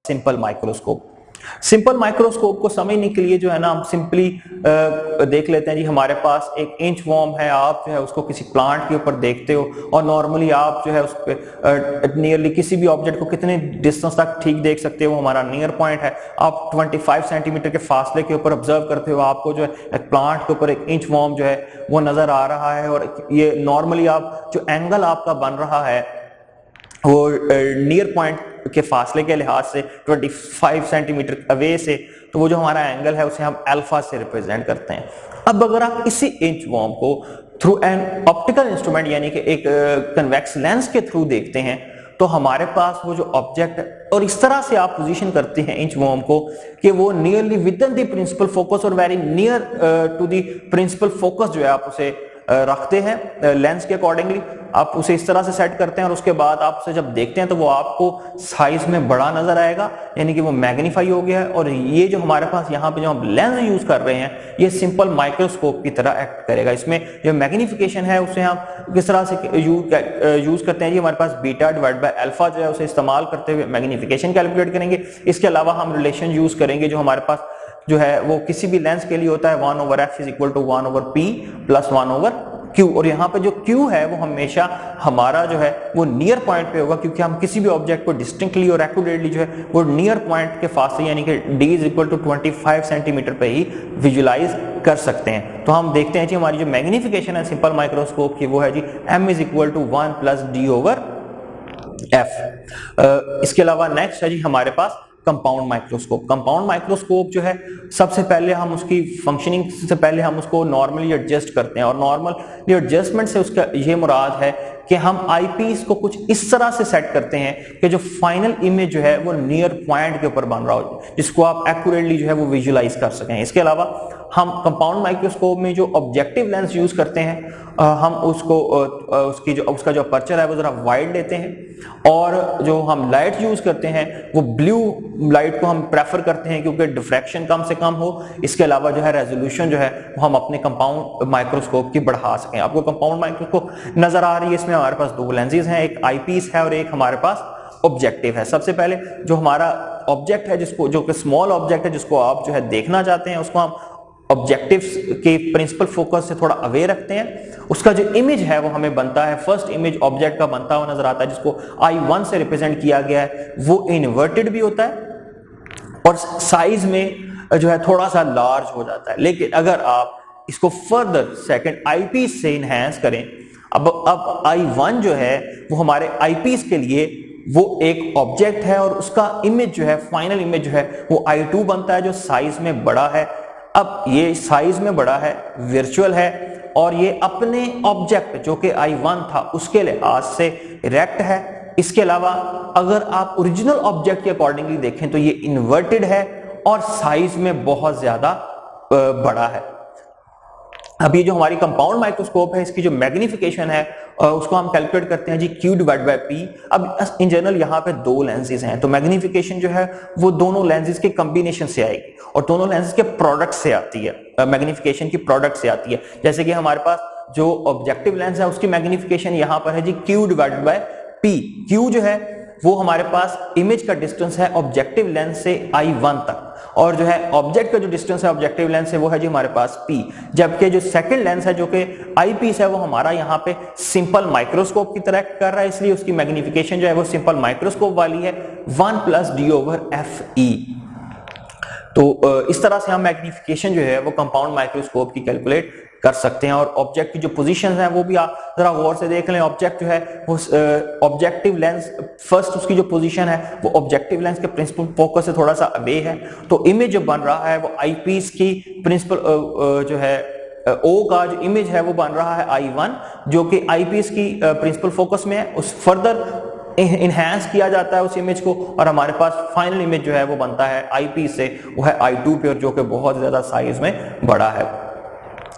Simple microscope. Simple microscope को समझने के लिए जो है ना हम सिंपली देख लेते हैं जी। हमारे पास एक इंच वॉर्म है, आप जो है उसको किसी प्लांट के ऊपर देखते हो और नॉर्मली आप जो है उस पे नियरली किसी भी ऑब्जेक्ट को कितने डिस्टेंस तक ठीक देख सकते हो, हमारा नियर पॉइंट है। आप 25 सेंटीमीटर के फासले के ऊपर ऑब्जर्व करते हो, आपको जो है एक प्लांट के ऊपर एक इंच वॉर्म जो है वो नजर आ रहा है। और ये नॉर्मली आप जो एंगल आपका बन रहा है वो नियर पॉइंट के फासले के लिहाज से 25 सेंटीमीटर अवे से, तो वो जो हमारा एंगल है उसे हम अल्फा से रिप्रेजेंट करते हैं। अब अगर आप इसी इंच वॉर्म को थ्रू एन ऑप्टिकल इंस्ट्रूमेंट यानी कि एक कन्वेक्स लेंस के थ्रू देखते हैं तो हमारे पास वो जो ऑब्जेक्ट है, और इस तरह से आप पोजीशन करते हैं इंच वॉर्म को कि वो nearly within the principal focus और very near to the principal focus जो है आप उसे रखते हैं लेंस के अकॉर्डिंगली। आप उसे इस तरह से सेट करते हैं और उसके बाद आप उसे जब देखते हैं तो वो आपको साइज में बड़ा नजर आएगा, यानी कि वो मैग्नीफाई हो गया है। और ये जो हमारे पास यहाँ पे जो हम लेंस यूज कर रहे हैं ये सिंपल माइक्रोस्कोप की तरह एक्ट करेगा। इसमें जो मैग्निफिकेशन है उसे हम किस तरह से यूज करते हैं जी। हमारे पास बीटा डिवाइड बाय अल्फा जो है उसे इस्तेमाल करते हुए मैग्निफिकेशन कैलकुलेट करेंगे। इसके अलावा हम रिलेशन यूज करेंगे जो हमारे पास जो है वो किसी भी लेंस के लिए होता है 1/f is equal to 1/p plus 1/q। और यहाँ पे जो q है वो हमेशा हमारा जो है वो नियर पॉइंट पे होगा, क्योंकि हम किसी भी ऑब्जेक्ट को डिस्टिंक्टली और एक्यूरेटली जो है वो नियर पॉइंट के फासले यानी कि d is equal to 25 centimetre पे ही विजुलाइज कर सकते हैं। तो हम देखते हैं जी हमारी जो मैग्निफिकेशन है सिंपल माइक्रोस्कोप की वो है जी m is equal to 1 plus d/f। इसके अलावा नेक्स्ट है जी हमारे पास कंपाउंड माइक्रोस्कोप। कंपाउंड माइक्रोस्कोप जो है सबसे पहले हम उसकी फंक्शनिंग से पहले हम उसको नॉर्मली एडजस्ट करते हैं, और नॉर्मली एडजस्टमेंट से उसका ये मुराद है कि हम आईपीस को कुछ इस तरह से सेट करते हैं कि जो फाइनल इमेज जो है वो नियर पॉइंट के ऊपर बन रहा हो, जिसको आप एक्यूरेटली जो है वो विजुलाइज कर सकें। इसके अलावा हम कंपाउंड माइक्रोस्कोप में जो ऑब्जेक्टिव लेंस यूज करते हैं हम उसको उसका जो अपर्चर है वो जरा वाइड लेते हैं, और जो हम लाइट यूज करते हैं वो ब्लू लाइट को हम प्रेफर करते हैं क्योंकि डिफ्रैक्शन कम से कम हो। इसके अलावा जो है रेजोल्यूशन जो है वो हम अपने कंपाउंड माइक्रोस्कोप की बढ़ा सकें। आपको कंपाउंड माइक्रोस्कोप नजर आ रही है, इसमें हमारे पास दो लेंसेज हैं, एक आईपीस है और एक हमारे पास ऑब्जेक्टिव है। सबसे पहले जो हमारा ऑब्जेक्ट है जिसको जो कि स्मॉल ऑब्जेक्ट है जिसको आप जो है देखना चाहते हैं उसको हम ऑब्जेक्टिव्स के प्रिंसिपल फोकस से थोड़ा अवे रखते हैं। उसका जो इमेज है वो हमें बनता है, फर्स्ट इमेज ऑब्जेक्ट का बनता हुआ नजर आता है जिसको I1 से रिप्रेजेंट किया गया है। वो इन्वर्टेड भी होता है और साइज में जो है थोड़ा सा लार्ज हो जाता है। लेकिन अगर आप इसको फर्दर सेकंड आईपीस से इनहेंस करें, अब I1 जो है वो हमारे आईपीस के लिए वो एक ऑब्जेक्ट है और उसका इमेज जो है फाइनल इमेज जो है वो I2 बनता है जो साइज में बड़ा है। अब ये साइज में बड़ा है, वर्चुअल है, और ये अपने ऑब्जेक्ट जो कि I1 था उसके लिहाज से इरेक्ट है। इसके अलावा अगर आप ओरिजिनल ऑब्जेक्ट के अकॉर्डिंगली देखें तो ये इन्वर्टेड है और साइज में बहुत ज्यादा बड़ा है। अब ये जो हमारी कंपाउंड माइक्रोस्कोप है इसकी जो मैग्निफिकेशन है उसको हम कैलकुलेट करते हैं जी Q डिवाइड बाय P। अब इन जनरल यहाँ पे दो लेंसेज हैं तो मैग्निफिकेशन जो है वो दोनों लेंसेज के कॉम्बिनेशन से आएगी और दोनों लेंसेज के प्रोडक्ट से आती है, मैग्निफिकेशन की प्रोडक्ट से आती है। जैसे कि हमारे पास जो ऑब्जेक्टिव लेंस है उसकी मैग्निफिकेशन यहाँ पर है जी Q divide by P। Q जो है वो हमारे पास इमेज का डिस्टेंस है ऑब्जेक्टिव लेंस से I1 तक, और जो है ऑब्जेक्ट का जो डिस्टेंस है ऑब्जेक्टिव लेंस से वो है जी हमारे पास P। जबकि जो सेकंड लेंस है जो कि आईपीस है वो हमारा यहाँ पे सिंपल माइक्रोस्कोप की तरह कर रहा है, इसलिए उसकी मैग्निफिकेशन जो है वो सिंपल माइक्रोस्कोप वाली है 1 प्लस d/fe। तो इस तरह से हम मैग्निफिकेशन जो है वो कंपाउंड माइक्रोस्कोप की कैलकुलेट कर सकते हैं। और ऑब्जेक्ट की जो पोजीशंस हैं वो भी आप जरा गौर से देख लें। ऑब्जेक्ट जो है वो ऑब्जेक्टिव लेंस फर्स्ट उसकी जो पोजीशन है वो ऑब्जेक्टिव लेंस के प्रिंसिपल फोकस से थोड़ा सा अवे है, तो इमेज जो बन रहा है वो आईपीस की प्रिंसिपल जो है O का जो इमेज है वो बन रहा है I1 जो कि आईपीस की प्रिंसिपल फोकस में है। उस फर्दर इनहेंस किया जाता है उस इमेज को और हमारे पास फाइनल इमेज जो है वो बनता है आईपीस से, वो है I2 पे, और जो कि बहुत ज्यादा साइज में बड़ा है।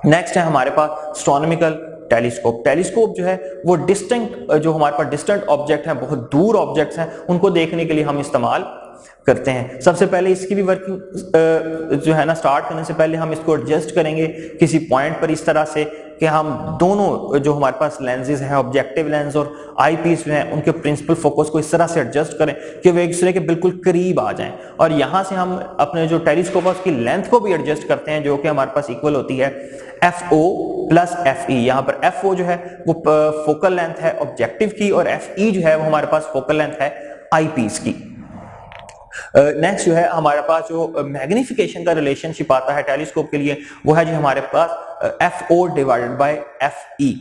नेक्स्ट है हमारे पास एस्ट्रोनॉमिकल टेलीस्कोप। टेलीस्कोप जो है वो डिस्टेंट जो हमारे पास डिस्टेंट ऑब्जेक्ट हैं, बहुत दूर ऑब्जेक्ट्स हैं, उनको देखने के लिए हम इस्तेमाल करते हैं। सबसे पहले इसकी भी वर्किंग जो है ना स्टार्ट करने से पहले हम इसको एडजस्ट करेंगे किसी पॉइंट पर इस तरह से कि हम दोनों जो हमारे पास लेंसेज हैं, ऑब्जेक्टिव लेंस और आईपीस जो हैं, उनके प्रिंसिपल फोकस को इस तरह से एडजस्ट करें कि वे एक दूसरे के बिल्कुल करीब आ जाएं, और यहां से हम अपने जो टेलीस्कोप है उसकी लेंथ को भी एडजस्ट करते हैं, जो कि हमारे पास इक्वल होती है FO प्लस FE। यहाँ पर FO जो है वो फोकल लेंथ है ऑब्जेक्टिव की, और FE जो है वो हमारे पास फोकल लेंथ है आईपीस की। नेक्स्ट जो है हमारे पास जो मैग्निफिकेशन का रिलेशनशिप आता है टेलीस्कोप के लिए, वो है जो हमारे पास FO डिवाइडेड बाय FE।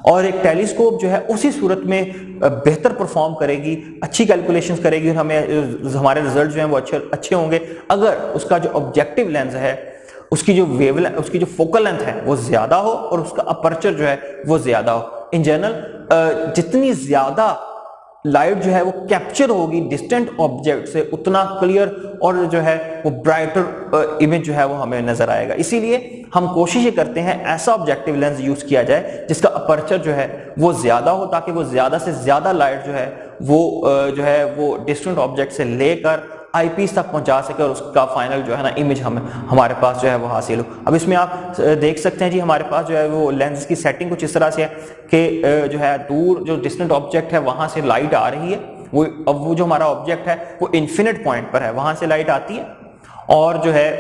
और एक टेलीस्कोप जो है उसी सूरत में बेहतर परफॉर्म करेगी, अच्छी कैलकुलेशंस करेगी, और हमें हमारे रिजल्ट जो हैं वो अच्छे होंगे अगर उसका जो ऑब्जेक्टिव लेंस है उसकी जो फोकल लेंथ है वो ज्यादा हो और उसका अपर्चर जो है वो ज्यादा हो। इन जनरल जितनी ज्यादा लाइट जो है वो कैप्चर होगी डिस्टेंट ऑब्जेक्ट से, उतना क्लियर और जो है वो ब्राइटर इमेज जो है वो हमें नजर आएगा। इसीलिए हम कोशिश करते हैं ऐसा ऑब्जेक्टिव लेंस यूज किया जाए जिसका अपर्चर जो है वो ज्यादा हो, ताकि वो ज्यादा से ज्यादा लाइट जो है वो डिस्टेंट ऑब्जेक्ट से लेकर आईपीस तक पहुंचा सके और उसका फाइनल जो है ना इमेज हमारे पास जो है वो हासिल हो। अब इसमें आप देख सकते हैं जी हमारे पास जो है वो लेंस की सेटिंग कुछ इस तरह से है कि जो है दूर जो डिस्टेंट ऑब्जेक्ट है वहां से लाइट आ रही है, वो जो हमारा ऑब्जेक्ट है वो इन्फिनिट पॉइंट पर है, वहां से लाइट आती है और जो है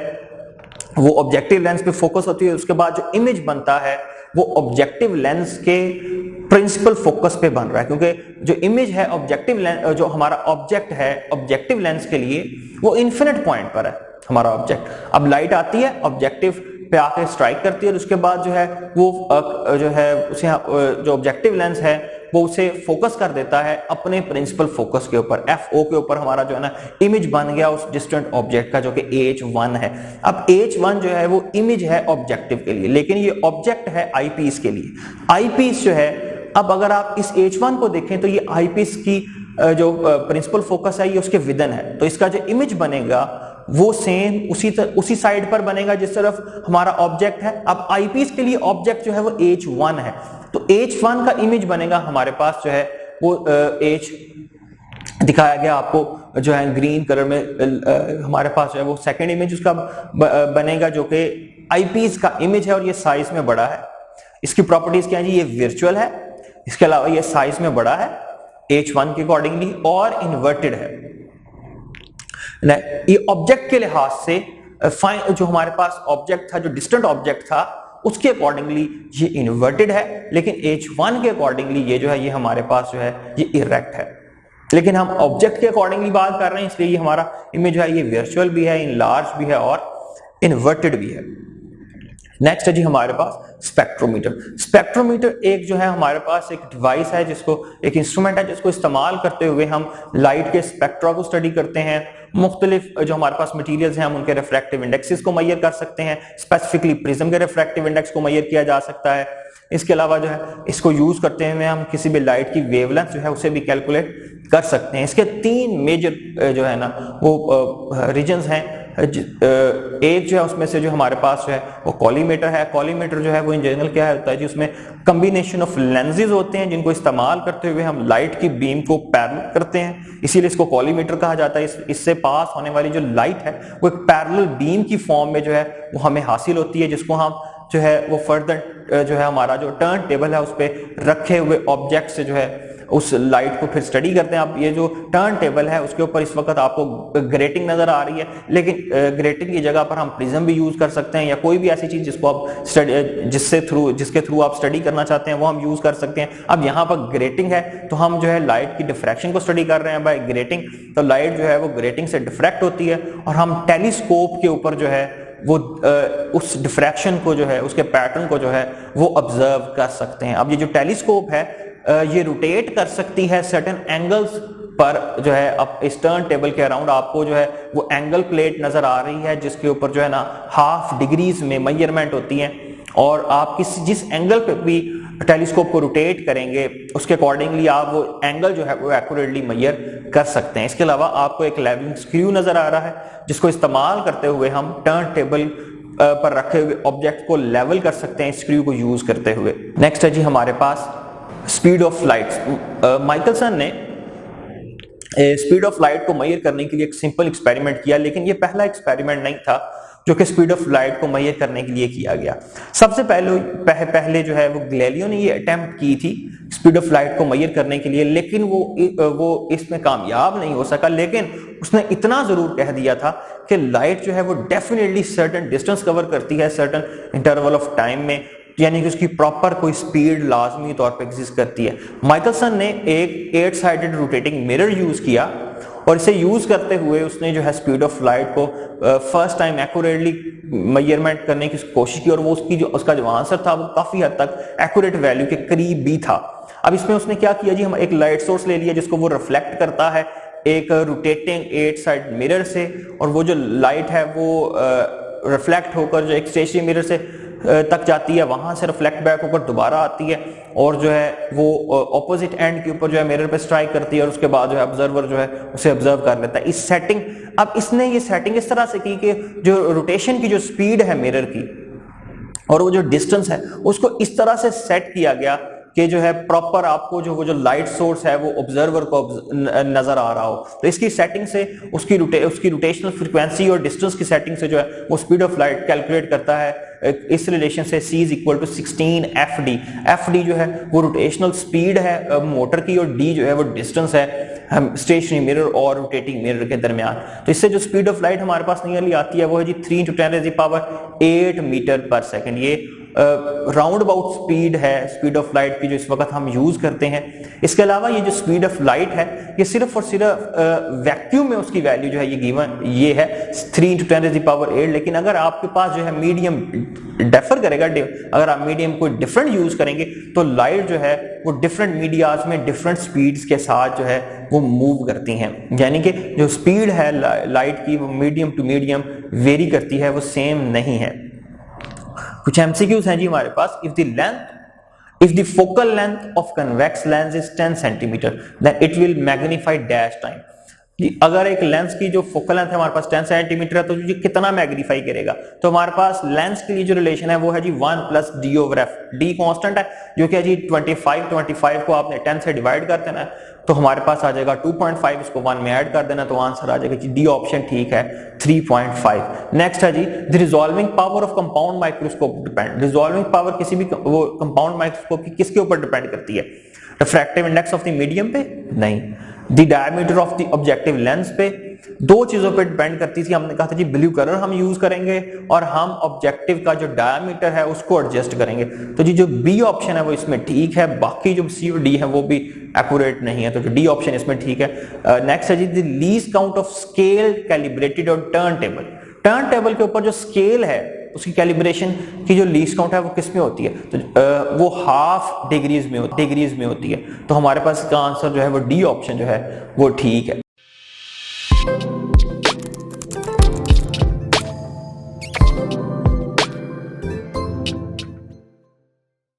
वो ऑब्जेक्टिव लेंस पे फोकस होती है। उसके बाद जो इमेज बनता है वो ऑब्जेक्टिव लेंस के प्रिंसिपल फोकस पे बन रहा है, क्योंकि जो इमेज है ऑब्जेक्टिव लेंस, जो हमारा ऑब्जेक्ट है ऑब्जेक्टिव लेंस के लिए वो इन्फिनिट पॉइंट पर है हमारा ऑब्जेक्ट। अब लाइट आती है ऑब्जेक्टिव पे आके स्ट्राइक करती है, और उसके बाद जो है वो जो है उसे जो ऑब्जेक्टिव लेंस है वो उसे फोकस कर देता है अपने प्रिंसिपल फोकस के ऊपर, FO के ऊपर। हमारा जो है ना इमेज बन गया उस डिस्टेंट ऑब्जेक्ट का, जो कि H1 है। अब H1 जो है वो इमेज है ऑब्जेक्टिव के लिए, लेकिन ये ऑब्जेक्ट है आईपीस के लिए। आईपीस जो है, अब अगर आप इस H1 को देखें तो ये आईपीस की जो प्रिंसिपल फोकस है ये उसके विदन है, तो इसका जो इमेज बनेगा वो सेम उसी साइड पर बनेगा जिस तरफ हमारा ऑब्जेक्ट है। अब आईपीस के लिए ऑब्जेक्ट जो है वो H1 है, तो H1 का इमेज बनेगा हमारे पास जो है वो H दिखाया गया आपको जो है ग्रीन कलर में, हमारे पास जो है वो सेकंड इमेज उसका बनेगा जो कि आईपीस का इमेज है और ये साइज में बड़ा है। इसकी प्रॉपर्टीज क्या है जी, ये वर्चुअल है, इसके अलावा ये साइज में बड़ा है H1 के अकॉर्डिंगली और इन्वर्टेड है। ये ऑब्जेक्ट के लिहाज से जो हमारे पास ऑब्जेक्ट था, जो डिस्टेंट ऑब्जेक्ट था, उसके अकॉर्डिंगली ये इन्वर्टेड है, लेकिन H1 के अकॉर्डिंगली ये जो है ये हमारे पास जो है ये इरेक्ट है। लेकिन हम ऑब्जेक्ट के अकॉर्डिंगली बात कर रहे हैं, इसलिए ये हमारा इमेज है ये वर्चुअल भी है, इनलार्ज भी है और इन्वर्टेड भी है। नेक्स्ट है जी हमारे पास स्पेक्ट्रोमीटर। स्पेक्ट्रोमीटर एक जो है हमारे पास एक डिवाइस है, जिसको एक इंस्ट्रूमेंट है जिसको इस्तेमाल करते हुए हम लाइट के स्पेक्ट्रा को स्टडी करते हैं। मुख्तलिफ जो हमारे पास मटेरियल्स हैं हम उनके रिफ्रैक्टिव इंडेक्सेस को मेजर कर सकते हैं, स्पेसिफिकली प्रिज्म के रिफ्रैक्टिव इंडेक्स को मेजर किया जा सकता है। इसके अलावा जो है इसको यूज करते हुए हम किसी भी लाइट की वेवलेंथ जो है उसे भी कैलकुलेट कर सकते हैं। इसके तीन मेजर जो है ना वो रीजन्स हैं। एक जो है उसमें से जो हमारे पास जो है वो कॉलीमेटर है। कॉलीमेटर जो है वो इन जनरल क्या होता है जी, उसमें कम्बिनेशन ऑफ लेंसेज होते हैं जिनको इस्तेमाल करते हुए हम लाइट की बीम को पैरेलल करते हैं, इसीलिए इसको कॉलीमेटर कहा जाता है। इससे पास होने वाली जो लाइट है वो एक पैरेलल बीम की फॉर्म में जो है वो हमें हासिल होती है, जिसको हम जो है वो फर्दर जो है हमारा जो टर्न टेबल है उस पर रखे हुए ऑब्जेक्ट से जो है उस लाइट को फिर स्टडी करते हैं। अब ये जो टर्न टेबल है उसके ऊपर इस वक्त आपको ग्रेटिंग नजर आ रही है, लेकिन ग्रेटिंग की जगह पर हम प्रिज्म भी यूज कर सकते हैं, या कोई भी ऐसी चीज जिसको आप जिसके थ्रू आप स्टडी करना चाहते हैं वो हम यूज कर सकते हैं। अब यहाँ पर ग्रेटिंग है तो हम जो है लाइट की डिफ्रैक्शन को स्टडी कर रहे हैं बाय ग्रेटिंग, तो लाइट जो है वो ग्रेटिंग से डिफ्रैक्ट होती है और हम टेलीस्कोप के ऊपर जो है वो उस डिफ्रैक्शन को जो है उसके पैटर्न को जो है वो ऑब्जर्व कर सकते हैं। अब ये जो टेलीस्कोप है ये रोटेट कर सकती है सर्टेन एंगल्स पर जो है। अब इस टर्न टेबल के अराउंड आपको जो है वो एंगल प्लेट नजर आ रही है, जिसके ऊपर जो है ना हाफ डिग्रीज में मेजरमेंट होती है, और आप जिस एंगल पे भी टेलीस्कोप को रोटेट करेंगे उसके अकॉर्डिंगली आप वो एंगल जो है वो एक्यूरेटली मेजर कर सकते हैं। इसके अलावा आपको एक लेवलिंग स्क्रू नजर आ रहा है, जिसको इस्तेमाल करते हुए हम टर्न टेबल पर रखे हुए ऑब्जेक्ट को लेवल कर सकते हैं स्क्रू को यूज करते हुए। नेक्स्ट है जी हमारे पास स्पीड ऑफ लाइट। माइकलसन ने स्पीड ऑफ लाइट को मेजर करने के लिए एक सिंपल एक्सपेरिमेंट किया, लेकिन ये पहला एक्सपेरिमेंट नहीं था। जो कि स्पीड ऑफ लाइट को मेजर करने के लिए किया गया। सबसे पहले जो है वो गैलीलियो ने ये अटेम्प्ट की थी स्पीड ऑफ लाइट को मेजर करने के लिए, लेकिन वो इसमें कामयाब नहीं हो सका। लेकिन उसने इतना जरूर कह दिया था कि लाइट जो है वो डेफिनेटली सर्टेन डिस्टेंस कवर करती है सर्टेन इंटरवल ऑफ टाइम में, यानी कि उसकी प्रॉपर कोई स्पीड लाजमी तौर पे एग्जिस्ट करती है। माइकलसन ने एक 8 साइडेड रोटेटिंग मिरर यूज किया और इसे यूज करते हुए उसने जो है स्पीड ऑफ लाइट को फर्स्ट टाइम एक्यूरेटली मेजरमेंट करने की कोशिश की, और वो उसका जो आंसर था वो काफी हद तक एक्यूरेट वैल्यू के करीब भी था। अब इसमें उसने क्या किया जी, हम एक लाइट सोर्स ले लिया जिसको वो रिफ्लेक्ट करता है एक रोटेटिंग 8 साइड मिरर से, और वो जो लाइट है वो रिफ्लेक्ट होकर जो एक स्टेशनरी मिरर से तक जाती है, वहां से रिफ्लेक्ट बैक होकर दोबारा आती है और जो है वो ऑपोजिट एंड के ऊपर जो है मिरर पे स्ट्राइक करती है, और उसके बाद जो है ऑब्जर्वर जो है उसे ऑब्जर्व कर लेता है। इस सेटिंग, अब इसने ये सेटिंग इस तरह से की कि जो रोटेशन की जो स्पीड है मिरर की और वो जो डिस्टेंस है उसको इस तरह से सेट किया गया कि जो है प्रॉपर आपको जो वो जो लाइट सोर्स है वो ऑब्जर्वर को नजर आ रहा हो। तो इसकी सेटिंग से उसकी रोटेशनल फ्रीक्वेंसी और डिस्टेंस की सेटिंग से जो है वो स्पीड ऑफ लाइट कैलकुलेट करता है इस रिलेशन से C = 16 FD। FD जो है वो रोटेशनल स्पीड है मोटर की, और D जो है वो डिस्टेंस है स्टेशनरी मिरर और रोटेटिंग मिरर के दरमियान। तो इससे जो स्पीड ऑफ लाइट हमारे पास नियरली आती है वो है जी 3 × 10⁸ मीटर पर सेकेंड। ये राउंड अबाउट स्पीड है स्पीड ऑफ लाइट की जो इस वक्त हम यूज करते हैं। इसके अलावा ये जो स्पीड ऑफ लाइट है ये सिर्फ और सिर्फ वैक्यूम में उसकी वैल्यू जो है ये गिवन ये है 3 × 10⁸, लेकिन अगर आपके पास जो है मीडियम डिफर करेगा, अगर आप मीडियम कोई डिफरेंट यूज करेंगे तो लाइट जो है वो डिफरेंट मीडियाज में डिफरेंट स्पीड्स के साथ जो है वो मूव करती हैं, यानी कि जो स्पीड है लाइट की वो मीडियम टू मीडियम वेरी करती है, वो सेम नहीं है। कुछ एमसीक्यूज हैं जी हमारे पास। If the focal length of convex lens is 10 centimetre then it will magnify dash time. अगर एक लेंस की जो फोकल लेंथ है हमारे पास 10 सेंटीमीटर है तो ये कितना मैग्नीफाई करेगा, तो हमारे पास लेंस के लिए जो रिलेशन है वो है जी 1 + d/f। d कांस्टेंट है जो कि है जी 25 को आपने 10 से डिवाइड कर देना है तो हमारे पास आ जाएगा 2.5, इसको 1 में ऐड कर देना तो आंसर आ जाएगा जी डी ऑप्शन ठीक है 3.5। नेक्स्ट है जी the resolving power of compound microscope depend. Resolving power किसी भी वो कंपाउंड माइक्रोस्कोप की किसके ऊपर डिपेंड करती है, refractive index of the medium पे नहीं, the diameter of the objective lens पे, दो चीजों पे डिपेंड करती थी। हमने कहा था जी ब्लू कलर हम यूज करेंगे और हम ऑब्जेक्टिव का जो डायमीटर है उसको एडजस्ट करेंगे। तो जी जो बी ऑप्शन है वो इसमें ठीक है, बाकी जो सी और डी है वो भी एक्यूरेट नहीं है, तो जो डी ऑप्शन इसमें ठीक है। नेक्स्ट है जी the least count of scale calibrated on turn table. Turn table के ऊपर जो स्केल है उसकी कैलिब्रेशन की जो लीस्ट काउंट है वो किस में होती है, तो वो हाफ डिग्रीज में होती है। तो हमारे पास इसका आंसर जो है वो डी ऑप्शन जो है वो ठीक है।